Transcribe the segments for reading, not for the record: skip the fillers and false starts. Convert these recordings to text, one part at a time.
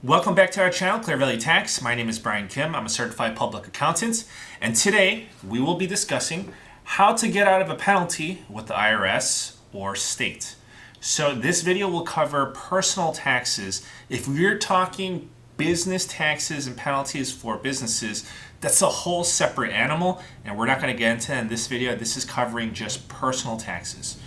Welcome back to our channel, Clear Valley Tax. My name is Brian Kim. I'm a certified public accountant, and today we will be discussing how to get out of a penalty with the IRS or state. So this video will cover personal taxes. If we're talking business taxes and penalties for businesses, that's a whole separate animal, and we're not going to get into it in this video. This is covering just personal taxes.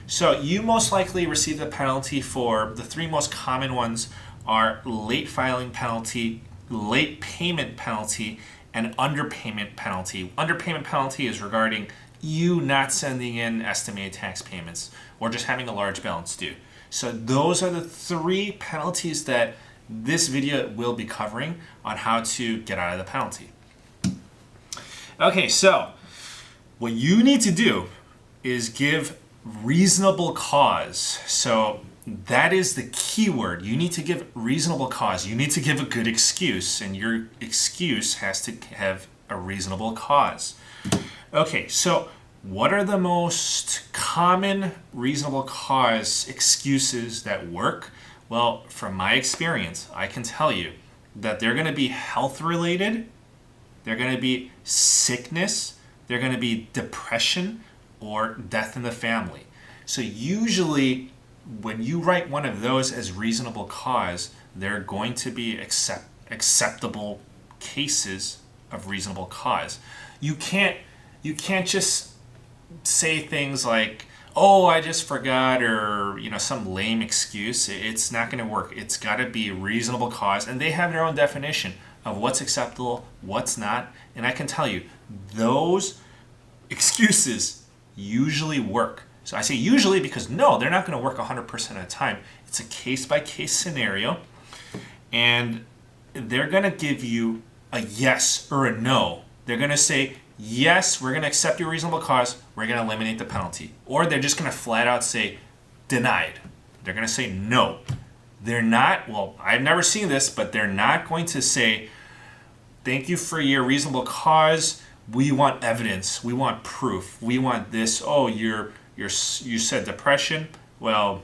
So you most likely receive a penalty for the three most common ones are late filing penalty, late payment penalty, and underpayment penalty. Underpayment penalty is regarding you not sending in estimated tax payments or just having a large balance due. So those are the three penalties that this video will be covering on how to get out of the penalty. Okay, so what you need to do is give reasonable cause. So that is the key word. You need to give reasonable cause. You need to give a good excuse, and your excuse has to have a reasonable cause. Okay, so what are the most common reasonable cause excuses that work? Well, from my experience, I can tell you that they're going to be health related, they're going to be sickness, they're going to be depression, or death in the family. So usually when you write one of those as reasonable cause, they're going to be acceptable cases of reasonable cause. You can't just say things like, "Oh, I just forgot," or some lame excuse. It's not going to work. It's got to be a reasonable cause, and they have their own definition of what's acceptable, what's not. And I can tell you, those excuses usually work. So I say usually because no, they're not going to work 100% of the time. It's a case-by-case scenario, and they're going to give you a yes or a no. They're going to say, yes, we're going to accept your reasonable cause, we're going to eliminate the penalty. Or they're just going to flat out say, denied. They're going to say no. They're not, well, I've never seen this, but they're not going to say, thank you for your reasonable cause, we want evidence, we want proof, we want this. Oh, you said depression. Well,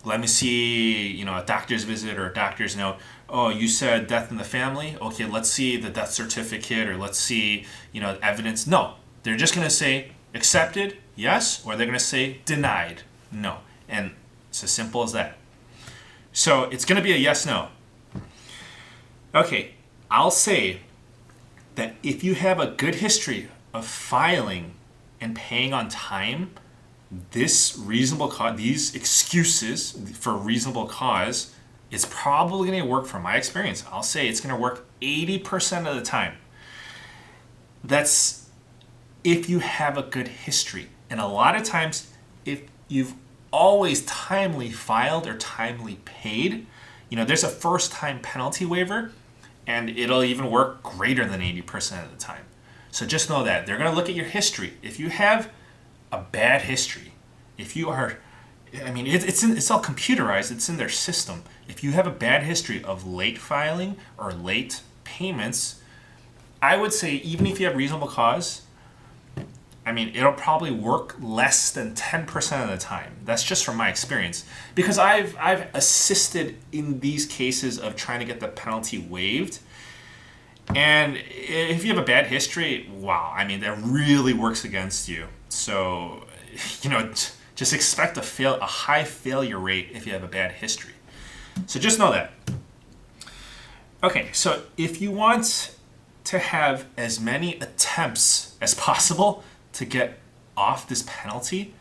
let me see, a doctor's visit or a doctor's note. Oh, you said death in the family. Okay, let's see the death certificate, or let's see, evidence. No, they're just going to say accepted, yes, or they're going to say denied, no. And it's as simple as that. So it's going to be a yes, no. Okay, I'll say that if you have a good history of filing and paying on time, this reasonable cause, these excuses for reasonable cause, it's probably going to work from my experience. I'll say it's going to work 80% of the time. That's if you have a good history. And a lot of times, if you've always timely filed or timely paid, there's a first-time penalty waiver, and it'll even work greater than 80% of the time. So just know that. They're going to look at your history. If you have a bad history, if you are, it's all computerized, it's in their system. If you have a bad history of late filing or late payments, I would say even if you have reasonable cause, it'll probably work less than 10% of the time. That's just from my experience. Because I've assisted in these cases of trying to get the penalty waived. And if you have a bad history, wow, that really works against you. So, just expect a high failure rate if you have a bad history. So just know that. Okay, so if you want to have as many attempts as possible to get off this penalty,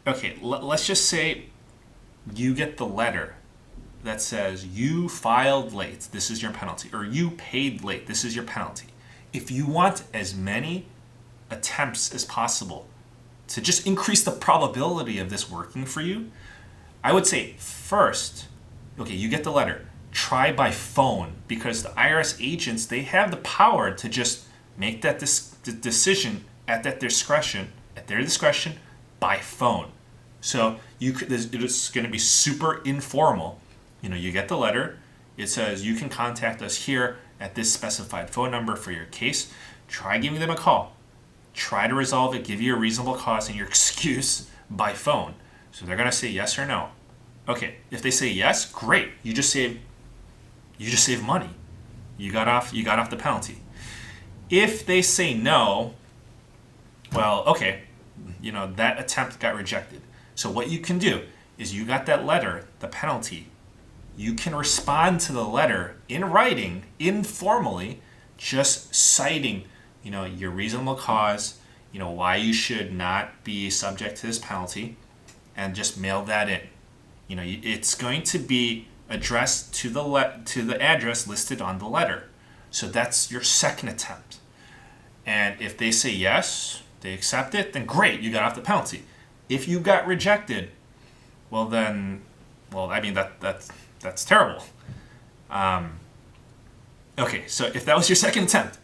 okay, let's just say you get the letter that says you filed late, this is your penalty, or you paid late, this is your penalty. If you want as many attempts as possible to just increase the probability of this working for you, I would say first, okay, you get the letter, try by phone, because the IRS agents, they have the power to just make that decision at their discretion by phone. So it's going to be super informal. You get the letter, it says you can contact us here at this specified phone number for your case. Try giving them a call. Try to resolve it, give you a reasonable cause and your excuse by phone. So they're going to say yes or no. Okay, if they say yes, great. You just say you just save money. You got off the penalty. If they say no, well, okay, that attempt got rejected. So what you can do is you got that letter, the penalty. You can respond to the letter in writing, informally, just citing, your reasonable cause, why you should not be subject to this penalty, and just mail that in. It's going to be addressed to the address listed on the letter. So that's your second attempt. And if they say yes, they accept it, then great, you got off the penalty. If you got rejected, that's terrible. Okay, so if that was your second attempt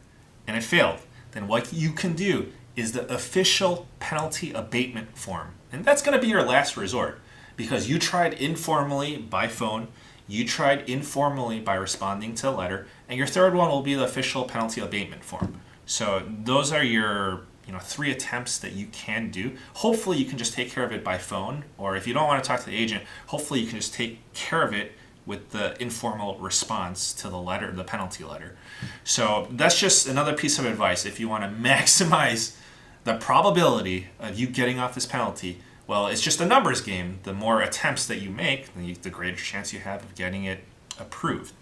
and it failed, then what you can do is the official penalty abatement form. And that's going to be your last resort because you tried informally by phone, you tried informally by responding to a letter, and your third one will be the official penalty abatement form. So those are your 3 attempts that you can do. Hopefully you can just take care of it by phone, or if you don't want to talk to the agent, hopefully you can just take care of it with the informal response to the letter, the penalty letter. So that's just another piece of advice. If you want to maximize the probability of you getting off this penalty, well, it's just a numbers game. The more attempts that you make, the greater chance you have of getting it approved.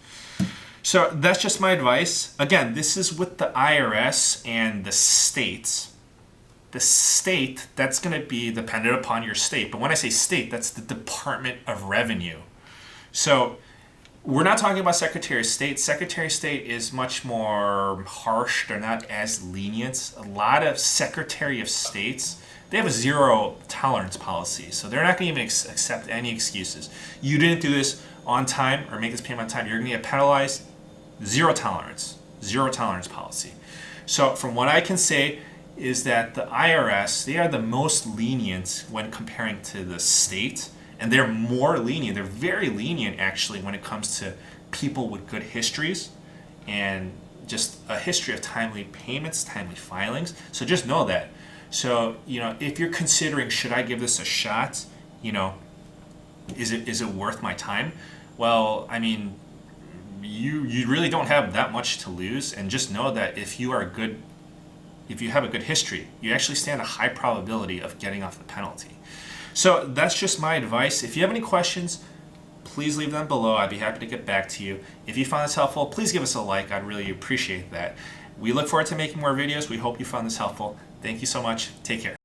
So that's just my advice. Again, this is with the IRS and the states. The state, that's going to be dependent upon your state. But when I say state, that's the Department of Revenue. So we're not talking about Secretary of State. Secretary of State is much more harsh. They're not as lenient. A lot of Secretary of States, they have a zero tolerance policy. So they're not going to even accept any excuses. You didn't do this on time or make this payment on time, you're going to get penalized. Zero tolerance policy. So from what I can say is that the IRS, they are the most lenient when comparing to the state, and they're more lenient. They're very lenient actually when it comes to people with good histories and just a history of timely payments, timely filings. So just know that. So, if you're considering, should I give this a shot? Is it worth my time? Well, I mean, you really don't have that much to lose, and just know that if you have a good history, you actually stand a high probability of getting off the penalty. So that's just my advice. If you have any questions, please leave them below. I'd be happy to get back to you. If you found this helpful, please give us a like. I'd really appreciate that. We look forward to making more videos. We hope you found this helpful. Thank you so much. Take care.